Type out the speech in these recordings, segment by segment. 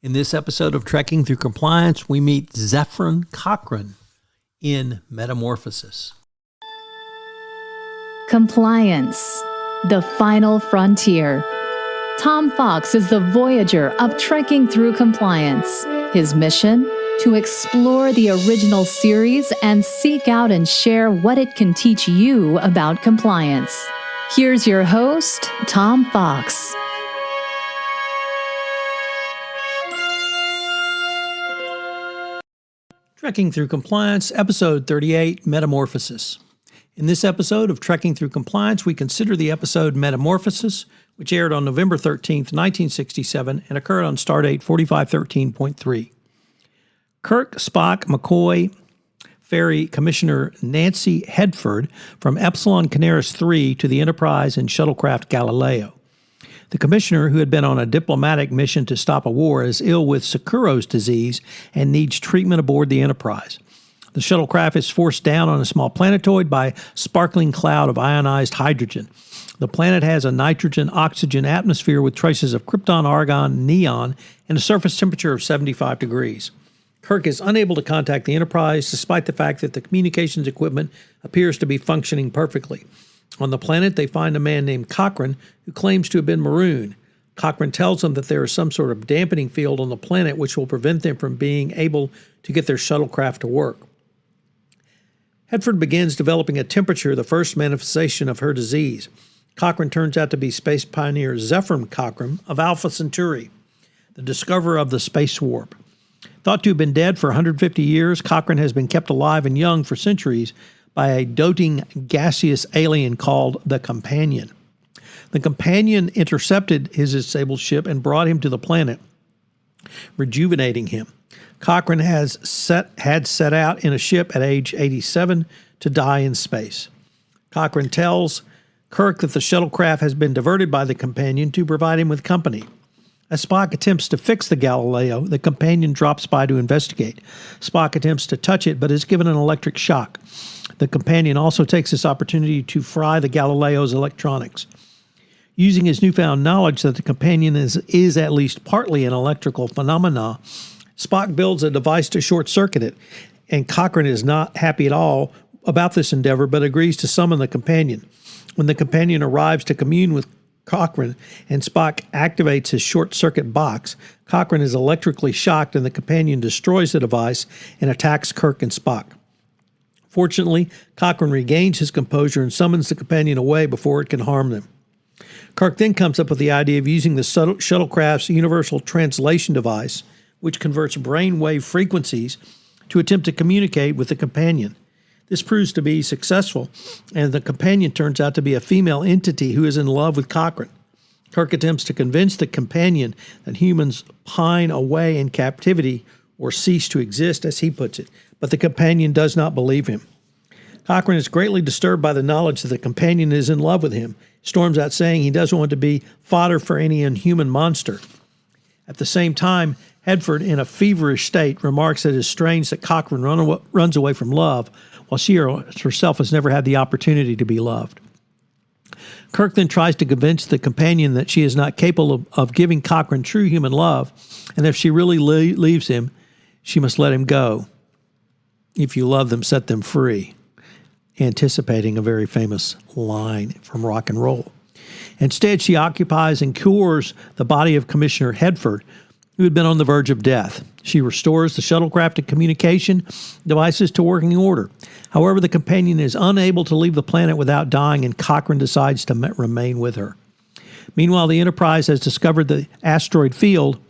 In this episode of Trekking Through Compliance, we meet Zephyr Cochrane in Metamorphosis. Compliance, the final frontier. Tom Fox is the voyager of Trekking Through Compliance. His mission? To explore the original series and seek out and share what it can teach you about compliance. Here's your host, Tom Fox. Trekking Through Compliance, Episode 38, Metamorphosis. In this episode of Trekking Through Compliance, we consider the episode Metamorphosis, which aired on November 13th, 1967, and occurred on Stardate 4513.3. Kirk, Spock, McCoy, ferry Commissioner Nancy Hedford from Epsilon Canaris 3 to the Enterprise and shuttlecraft Galileo. The commissioner, who had been on a diplomatic mission to stop a war, is ill with Sicuro's disease and needs treatment aboard the Enterprise. The shuttlecraft is forced down on a small planetoid by a sparkling cloud of ionized hydrogen. The planet has a nitrogen-oxygen atmosphere with traces of krypton, argon, neon, and a surface temperature of 75 degrees. Kirk is unable to contact the Enterprise despite the fact that the communications equipment appears to be functioning perfectly. On the planet, they find a man named Cochrane who claims to have been marooned. Cochrane tells them that there is some sort of dampening field on the planet which will prevent them from being able to get their shuttlecraft to work. Hedford begins developing a temperature, the first manifestation of her disease. Cochrane turns out to be space pioneer Zephyr Cochrane of Alpha Centauri, the discoverer of the space warp. Thought to have been dead for 150 years, Cochrane has been kept alive and young for centuries by a doting gaseous alien called the Companion. The Companion intercepted his disabled ship and brought him to the planet, rejuvenating him. Cochrane had set out in a ship at age 87 to die in space. Cochrane tells Kirk that the shuttlecraft has been diverted by the Companion to provide him with company. As Spock attempts to fix the Galileo, the Companion drops by to investigate. Spock attempts to touch it, but is given an electric shock. The Companion also takes this opportunity to fry the Galileo's electronics. Using his newfound knowledge that the Companion is at least partly an electrical phenomena, Spock builds a device to short-circuit it, and Cochrane is not happy at all about this endeavor, but agrees to summon the Companion. When the Companion arrives to commune with Cochrane and Spock activates his short-circuit box, Cochrane is electrically shocked and the Companion destroys the device and attacks Kirk and Spock. Fortunately, Cochrane regains his composure and summons the Companion away before it can harm them. Kirk then comes up with the idea of using the shuttlecraft's universal translation device, which converts brainwave frequencies, to attempt to communicate with the Companion. This proves to be successful, and the Companion turns out to be a female entity who is in love with Cochrane. Kirk attempts to convince the Companion that humans pine away in captivity or cease to exist, as he puts it, but the Companion does not believe him. Cochrane is greatly disturbed by the knowledge that the Companion is in love with him, storms out saying he doesn't want to be fodder for any inhuman monster. At the same time, Hedford, in a feverish state, remarks that it is strange that Cochrane runs away from love, while she herself has never had the opportunity to be loved. Kirk then tries to convince the Companion that she is not capable of giving Cochrane true human love, and if she really leaves him, she must let him go. If you love them, set them free. Anticipating a very famous line from rock and roll. Instead, she occupies and cures the body of Commissioner Hedford, who had been on the verge of death. She restores the shuttlecraft and communication devices to working order. However, the Companion is unable to leave the planet without dying, and Cochrane decides to remain with her. Meanwhile, the Enterprise has discovered the asteroid field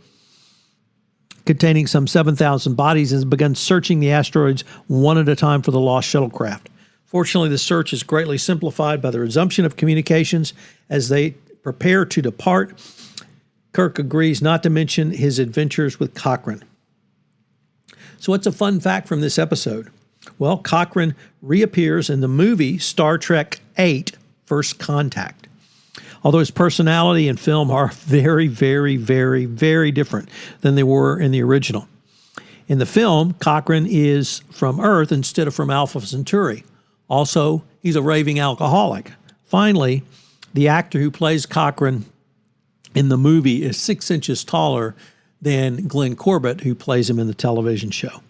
containing some 7,000 bodies and has begun searching the asteroids one at a time for the lost shuttlecraft. Fortunately, the search is greatly simplified by the resumption of communications. As they prepare to depart, Kirk agrees not to mention his adventures with Cochrane. So what's a fun fact from this episode? Well, Cochrane reappears in the movie Star Trek VIII, First Contact. Although his personality and film are very, very, very, very different than they were in the original. In the film, Cochrane is from Earth instead of from Alpha Centauri. Also, he's a raving alcoholic. Finally, the actor who plays Cochrane in the movie is 6 inches taller than Glenn Corbett, who plays him in the television show.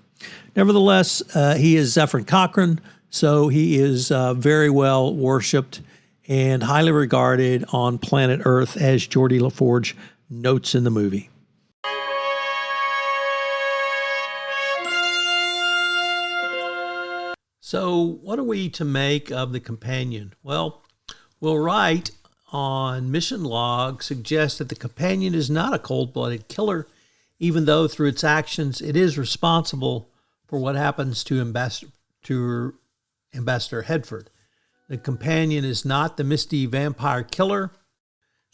Nevertheless, he is Zephyr Cochrane, so he is very well worshipped and highly regarded on planet Earth, as Geordie LaForge notes in the movie. So what are we to make of the companion? Well, Will Wright on Mission Log suggests that the companion is not a cold-blooded killer, even though through its actions it is responsible for what happens to Ambassador Hedford. The companion is not the misty vampire killer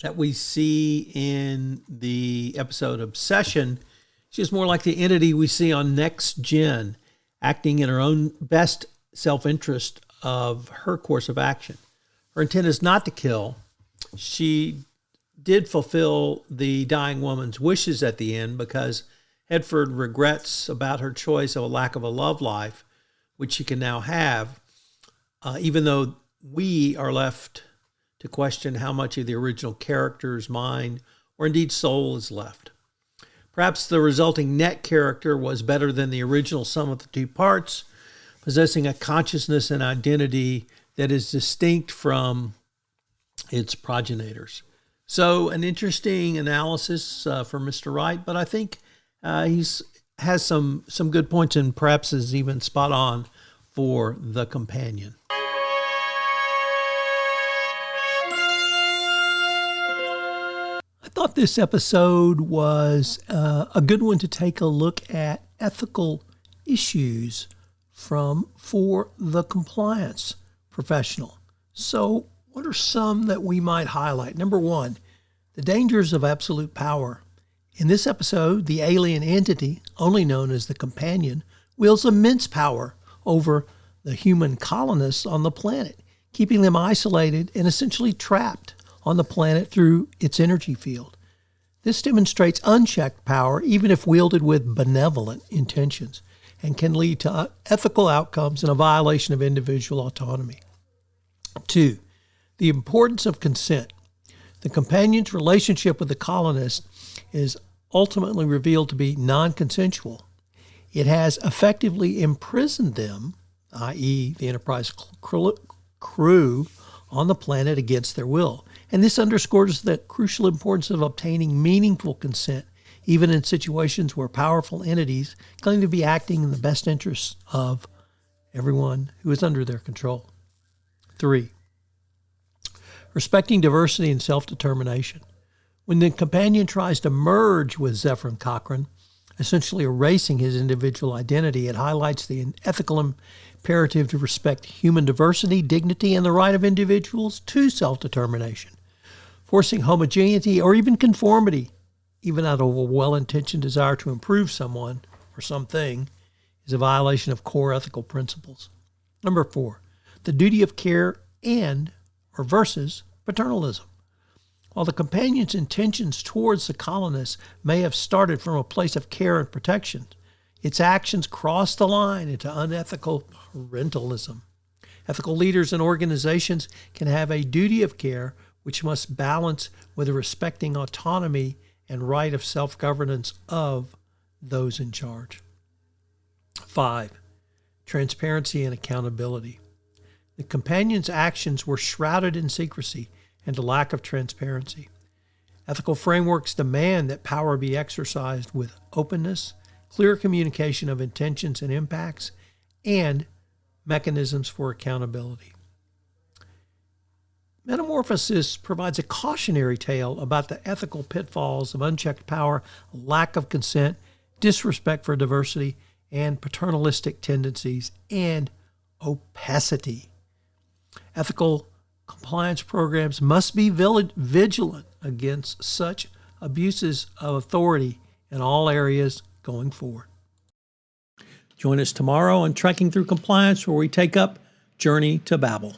that we see in the episode Obsession. She's more like the entity we see on Next Gen, acting in her own best self-interest of her course of action. Her intent is not to kill. She did fulfill the dying woman's wishes at the end because Hedford regrets about her choice of a lack of a love life, which she can now have, even though we are left to question how much of the original character's mind or indeed soul is left. Perhaps the resulting net character was better than the original sum of the two parts, possessing a consciousness and identity that is distinct from its progenitors. So an interesting analysis for Mr. Wright, but I think has some good points and perhaps is even spot on for the companion. I thought this episode was a good one to take a look at ethical issues for the compliance professional. So what are some that we might highlight? Number one, the dangers of absolute power. In this episode, the alien entity, only known as the companion, wields immense power over the human colonists on the planet, keeping them isolated and essentially trapped on the planet through its energy field. This demonstrates unchecked power, even if wielded with benevolent intentions, and can lead to ethical outcomes and a violation of individual autonomy. 2. The importance of consent. The companion's relationship with the colonist is ultimately revealed to be non-consensual. It has effectively imprisoned them, i.e. the Enterprise crew, on the planet against their will. And this underscores the crucial importance of obtaining meaningful consent, even in situations where powerful entities claim to be acting in the best interests of everyone who is under their control. 3. Respecting diversity and self-determination. When the companion tries to merge with Zephyr Cochrane, essentially erasing his individual identity, it highlights the ethical imperative to respect human diversity, dignity, and the right of individuals to self-determination. Forcing homogeneity or even conformity, even out of a well-intentioned desire to improve someone or something, is a violation of core ethical principles. Number 4, the duty of care or versus paternalism. While the companion's intentions towards the colonists may have started from a place of care and protection, its actions cross the line into unethical parentalism. Ethical leaders and organizations can have a duty of care which must balance with a respecting autonomy and right of self-governance of those in charge. 5. Transparency and accountability. The companion's actions were shrouded in secrecy and a lack of transparency. Ethical frameworks demand that power be exercised with openness, clear communication of intentions and impacts, and mechanisms for accountability. Metamorphosis provides a cautionary tale about the ethical pitfalls of unchecked power, lack of consent, disrespect for diversity, and paternalistic tendencies, and opacity. Ethical compliance programs must be vigilant against such abuses of authority in all areas going forward. Join us tomorrow on Trekking Through Compliance, where we take up Journey to Babel.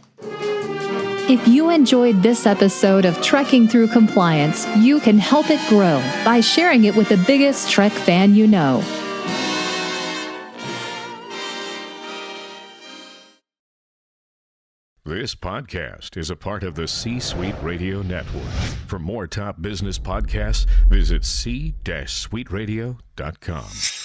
If you enjoyed this episode of Trekking Through Compliance, you can help it grow by sharing it with the biggest Trek fan you know. This podcast is a part of the C-Suite Radio Network. For more top business podcasts, visit c-suiteradio.com.